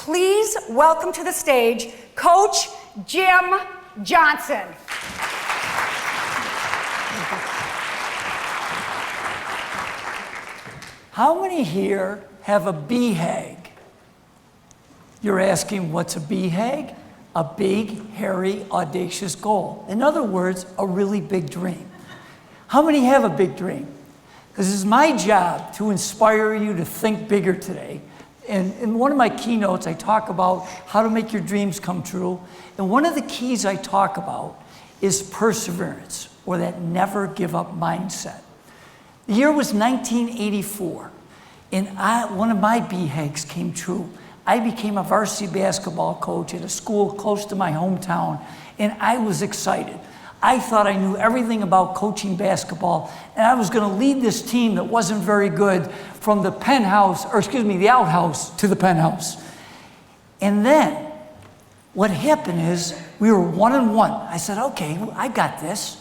please welcome to the stage Coach Jim Johnson. How many here have a BHAG? You're asking, what's a BHAG? A big, hairy, audacious goal. In other words, a really big dream. How many have a big dream? Because it's my job to inspire you to think bigger today. And in one of my keynotes, I talk about how to make your dreams come true. And one of the keys I talk about is perseverance, or that never give up mindset. The year was 1984, and one of my BHAGs came true. I became a varsity basketball coach at a school close to my hometown, and I was excited. I thought I knew everything about coaching basketball, and I was going to lead this team that wasn't very good from the the outhouse to the penthouse. And then what happened is we were 1-1. I said, okay, I got this.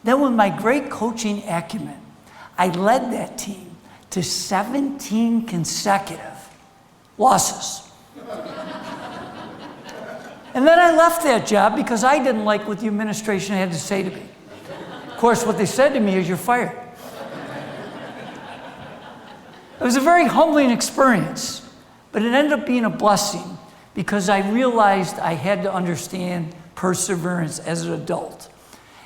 Then with my great coaching acumen, I led that team to 17 consecutive losses. And then I left that job because I didn't like what the administration had to say to me. Of course, what they said to me is, you're fired. It was a very humbling experience, but it ended up being a blessing because I realized I had to understand perseverance as an adult.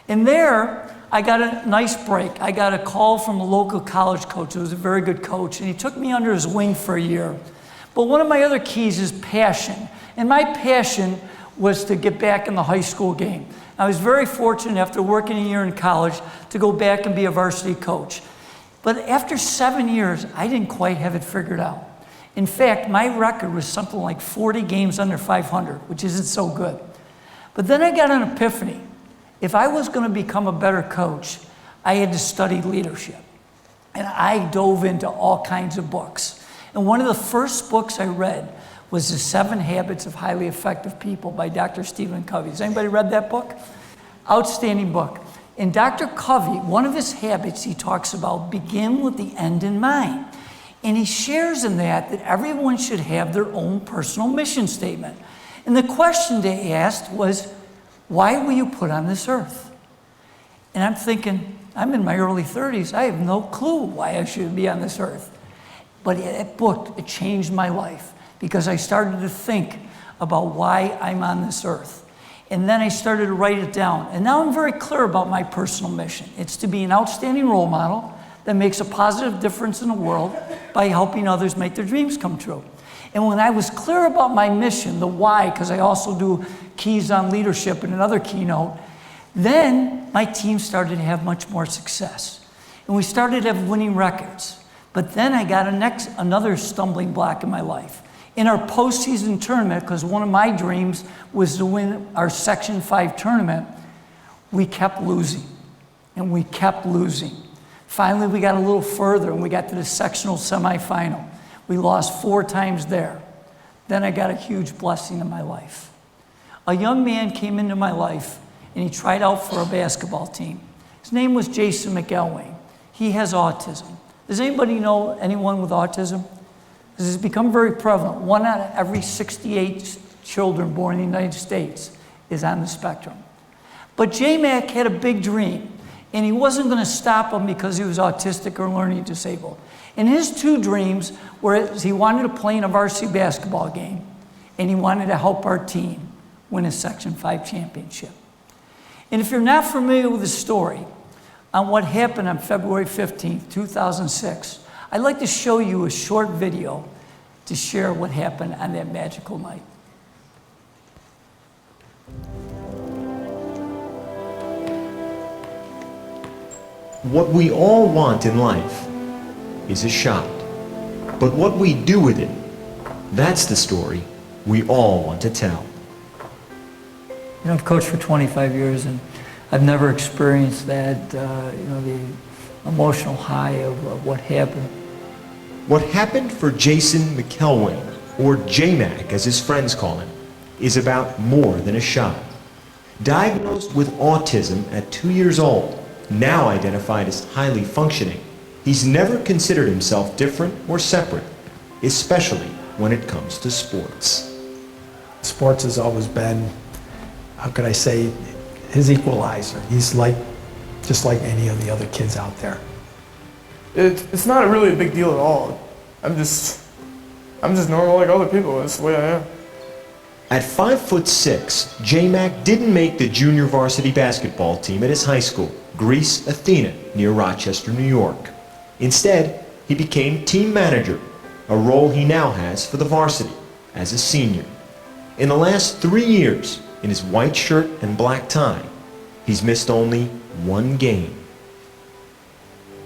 And there, I got a nice break. I got a call from a local college coach who was a very good coach, and he took me under his wing for a year. But one of my other keys is passion. And my passion was to get back in the high school game. I was very fortunate after working a year in college to go back and be a varsity coach. But after 7 years, I didn't quite have it figured out. In fact, my record was something like 40 games under 500, which isn't so good. But then I got an epiphany. If I was going to become a better coach, I had to study leadership. And I dove into all kinds of books. And one of the first books I read was The 7 Habits of Highly Effective People by Dr. Stephen Covey. Has anybody read that book? Outstanding book. And Dr. Covey, one of his habits, he talks about begin with the end in mind. And he shares in that everyone should have their own personal mission statement. And the question they asked was, why were you put on this earth? And I'm thinking, I'm in my early 30s. I have no clue why I should be on this earth. But that book, it changed my life because I started to think about why I'm on this earth. And then I started to write it down. And now I'm very clear about my personal mission. It's to be an outstanding role model that makes a positive difference in the world by helping others make their dreams come true. And when I was clear about my mission, the why, because I also do keys on leadership in another keynote, then my team started to have much more success. And we started to have winning records. But then I got another stumbling block in my life. In our postseason tournament, because one of my dreams was to win our Section 5 tournament, we kept losing, and we kept losing. Finally, we got a little further, and we got to the sectional semifinal. We lost 4 times there. Then I got a huge blessing in my life. A young man came into my life, and he tried out for a basketball team. His name was Jason McElwain. He has autism. Does anybody know anyone with autism? This has become very prevalent. 1 out of every 68 children born in the United States is on the spectrum. But J-Mac had a big dream, and he wasn't going to stop him because he was autistic or learning disabled. And his 2 dreams were he wanted to play in a varsity basketball game, and he wanted to help our team win a Section 5 championship. And if you're not familiar with the story on what happened on February 15th, 2006, I'd like to show you a short video to share what happened on that magical night. What we all want in life is a shot. But what we do with it, that's the story we all want to tell. You know, I've coached for 25 years, and I've never experienced that, the emotional high of what happened. What happened for Jason McElwain, or J-Mac as his friends call him, is about more than a shot. Diagnosed with autism at 2 years old, now identified as highly functioning, he's never considered himself different or separate, especially when it comes to sports. Sports has always been, how could I say, his equalizer. He's just like any of the other kids out there. It's not really a big deal at all. I'm just normal like other people. That's the way I am. At 5'6", J-Mac didn't make the junior varsity basketball team at his high school, Greece Athena, near Rochester, New York. Instead, he became team manager, a role he now has for the varsity as a senior. In the last 3 years, in his white shirt and black tie, he's missed only one game.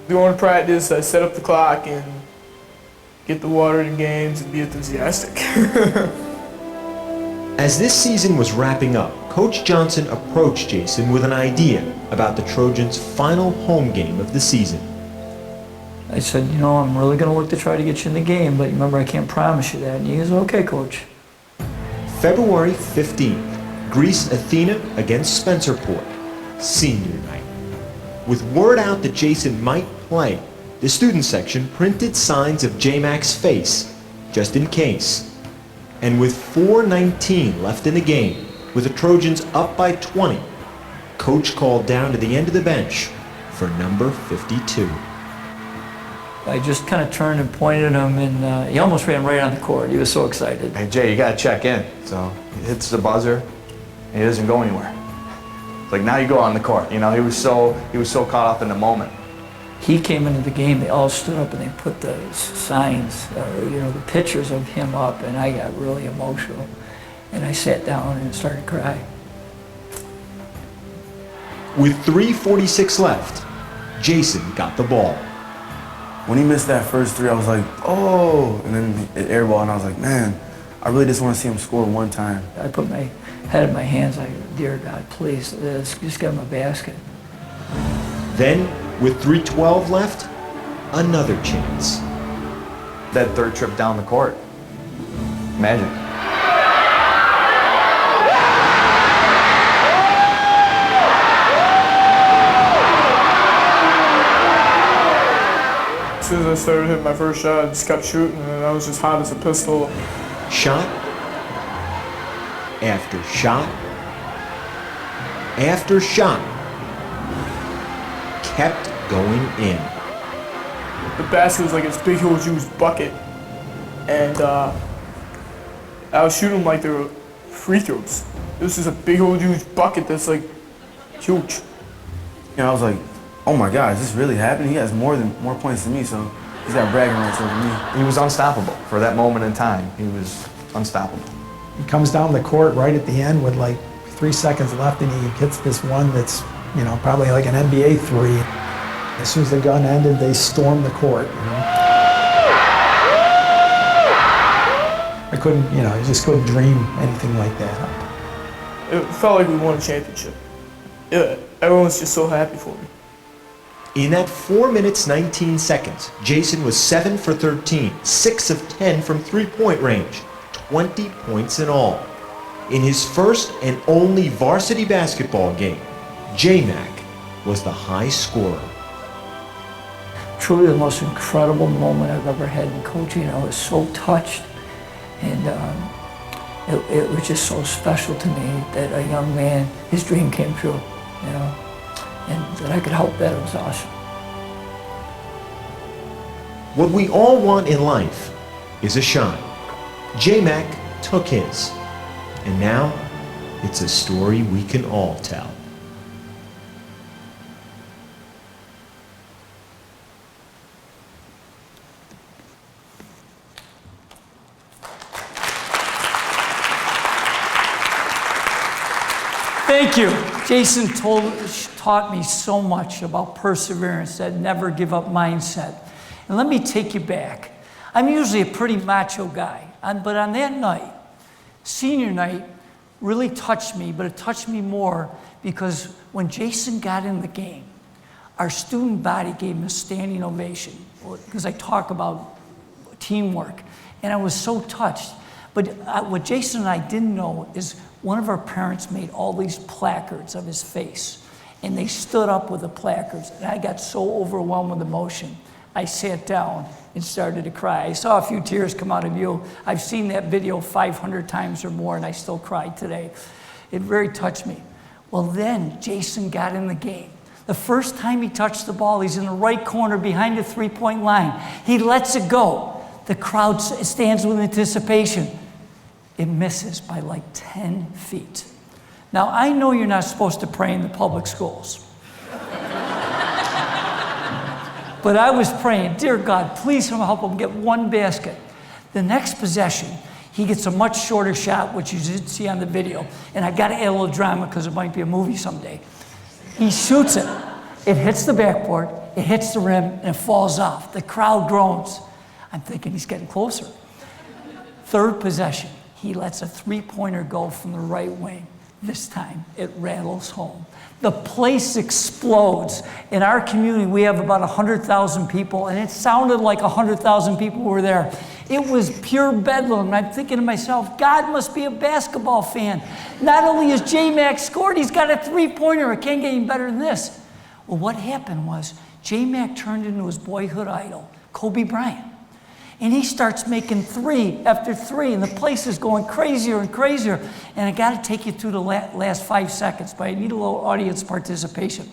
We go to practice, I set up the clock and get the water in games and be enthusiastic. As this season was wrapping up, Coach Johnson approached Jason with an idea about the Trojans' final home game of the season. I said, you know, I'm really going to look to try to get you in the game, but remember, I can't promise you that. And he goes, okay, Coach. February 15th, Greece Athena against Spencerport, senior night. With word out that Jason might play, the student section printed signs of J-Mac's face, just in case. And with 4:19 left in the game, with the Trojans up by 20, Coach called down to the end of the bench for number 52. I just kind of turned and pointed at him, and he almost ran right on the court. He was so excited. Hey Jay, you gotta check in. So he hits the buzzer, and he doesn't go anywhere. It's like, now you go on the court. You know, he was so caught up in the moment. He came into the game, they all stood up and they put the signs, you know, the pictures of him up, and I got really emotional. And I sat down and started crying. With 3:46 left, Jason got the ball. When he missed that first three, I was like, oh, and then it airball, and I was like, man, I really just want to see him score one time. I put my head in my hands, like, dear God, please, just get him a basket. Then, with 3:12 left, another chance. That third trip down the court, magic. As soon as I started hitting my first shot, I just kept shooting, and I was just hot as a pistol. Shot after shot after shot kept going in. The basket was like this big, huge bucket, and I was shooting like they were free throws. It was just a big, huge bucket that's like huge. You know, I was like, oh my God, is this really happening? He has more points than me, so he's got bragging rights over me. He was unstoppable for that moment in time. He was unstoppable. He comes down the court right at the end with like 3 seconds left, and he hits this one that's, you know, probably like an NBA three. As soon as the gun ended, they stormed the court. You know? I couldn't, you know, I just couldn't dream anything like that. It felt like we won a championship. Yeah, everyone was just so happy for me. In that 4 minutes, 19 seconds, Jason was 7 for 13, 6 of 10 from three-point range, 20 points in all. In his first and only varsity basketball game, J-Mac was the high scorer. Truly the most incredible moment I've ever had in coaching. I was so touched, and it was just so special to me that a young man, his dream came true, you know, and that I could help that. It was awesome. What we all want in life is a shine. J-Mac took his, and now it's a story we can all tell. Thank you. Jason taught me so much about perseverance, that never give up mindset. And let me take you back. I'm usually a pretty macho guy, but on that night, senior night, really touched me, but it touched me more because when Jason got in the game, our student body gave him a standing ovation, because I talk about teamwork, and I was so touched. But what Jason and I didn't know is one of our parents made all these placards of his face, and they stood up with the placards, and I got so overwhelmed with emotion. I sat down and started to cry. I saw a few tears come out of you. I've seen that video 500 times or more, and I still cried today. It very touched me. Well, then Jason got in the game. The first time he touched the ball, he's in the right corner behind the three-point line. He lets it go. The crowd stands with anticipation. It misses by like 10 feet. Now, I know you're not supposed to pray in the public schools. But I was praying, dear God, please help him get one basket. The next possession, he gets a much shorter shot, which you did see on the video. And I got to add a little drama because it might be a movie someday. He shoots it. It hits the backboard, it hits the rim, and it falls off. The crowd groans. I'm thinking he's getting closer. Third possession, he lets a three-pointer go from the right wing. This time, it rattles home. The place explodes. In our community, we have about 100,000 people, and it sounded like 100,000 people were there. It was pure bedlam, and I'm thinking to myself, God must be a basketball fan. Not only has J-Mac scored, he's got a three-pointer. It can't get any better than this. Well, what happened was J-Mac turned into his boyhood idol, Kobe Bryant. And he starts making three after three, and the place is going crazier and crazier. And I got to take you through the last 5 seconds, but I need a little audience participation.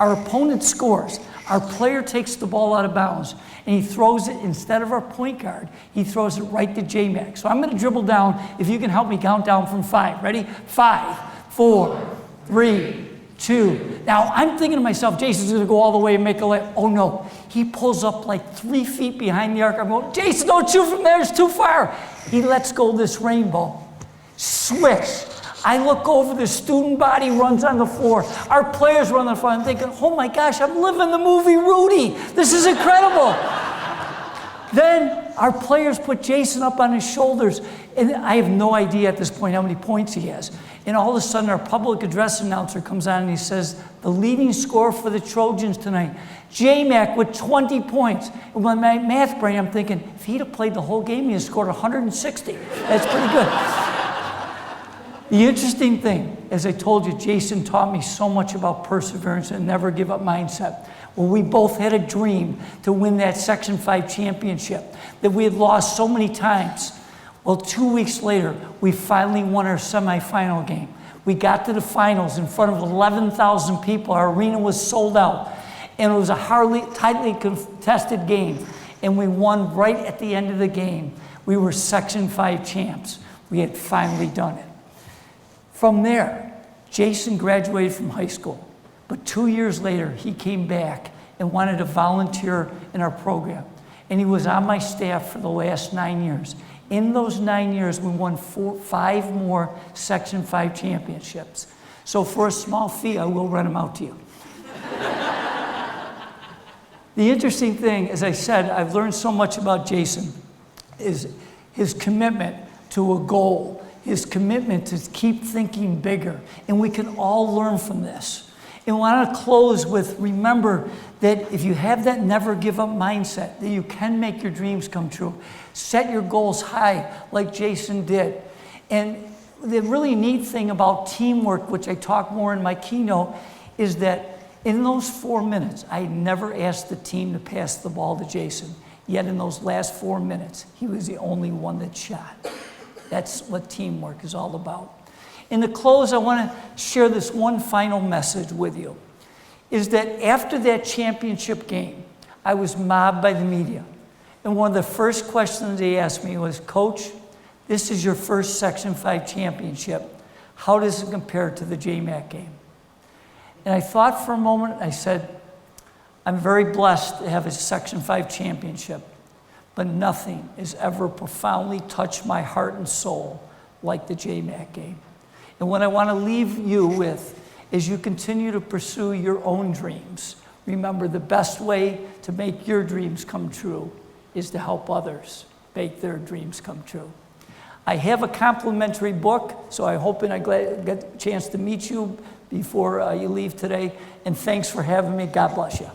Our opponent scores. Our player takes the ball out of bounds, and he throws it, instead of our point guard, he throws it right to J-Mac. So I'm going to dribble down. If you can help me count down from 5. Ready? 5, 4, 3, 2. Now, I'm thinking to myself, Jason's going to go all the way and make a layup. Oh, no. He pulls up like 3 feet behind the arc. I'm going, Jason, don't shoot from there. It's too far. He lets go of this rainbow. Swish. I look over, the student body runs on the floor. Our players run on the floor. I'm thinking, oh, my gosh, I'm living the movie Rudy. This is incredible. Then our players put Jason up on his shoulders. And I have no idea at this point how many points he has. And all of a sudden, our public address announcer comes on and he says, the leading scorer for the Trojans tonight, J-Mac with 20 points. And with my math brain, I'm thinking, if he'd have played the whole game, he'd have scored 160. That's pretty good. The interesting thing, as I told you, Jason taught me so much about perseverance and never give up mindset. Well, we both had a dream to win that Section 5 championship that we had lost so many times. Well, 2 weeks later, we finally won our semifinal game. We got to the finals in front of 11,000 people. Our arena was sold out. And it was a tightly contested game. And we won right at the end of the game. We were Section 5 champs. We had finally done it. From there, Jason graduated from high school. But 2 years later, he came back and wanted to volunteer in our program. And he was on my staff for the last 9 years. In those 9 years, we won 5 more Section 5 championships. So for a small fee, I will rent them out to you. The interesting thing, as I said, I've learned so much about Jason, is his commitment to a goal, his commitment to keep thinking bigger. And we can all learn from this. And I want to close with, remember that if you have that never give up mindset, that you can make your dreams come true. Set your goals high like Jason did. And the really neat thing about teamwork, which I talk more in my keynote, is that in those 4 minutes, I never asked the team to pass the ball to Jason. Yet in those last 4 minutes, he was the only one that shot. That's what teamwork is all about. In the close, I want to share this one final message with you, is that after that championship game, I was mobbed by the media. And one of the first questions they asked me was, Coach, this is your first Section 5 championship. How does it compare to the J-Mac game? And I thought for a moment, I said, I'm very blessed to have a Section 5 championship, but nothing has ever profoundly touched my heart and soul like the J-Mac game. And what I want to leave you with is you continue to pursue your own dreams. Remember, the best way to make your dreams come true is to help others make their dreams come true. I have a complimentary book, so I hope and I get a chance to meet you before you leave today. And thanks for having me. God bless you.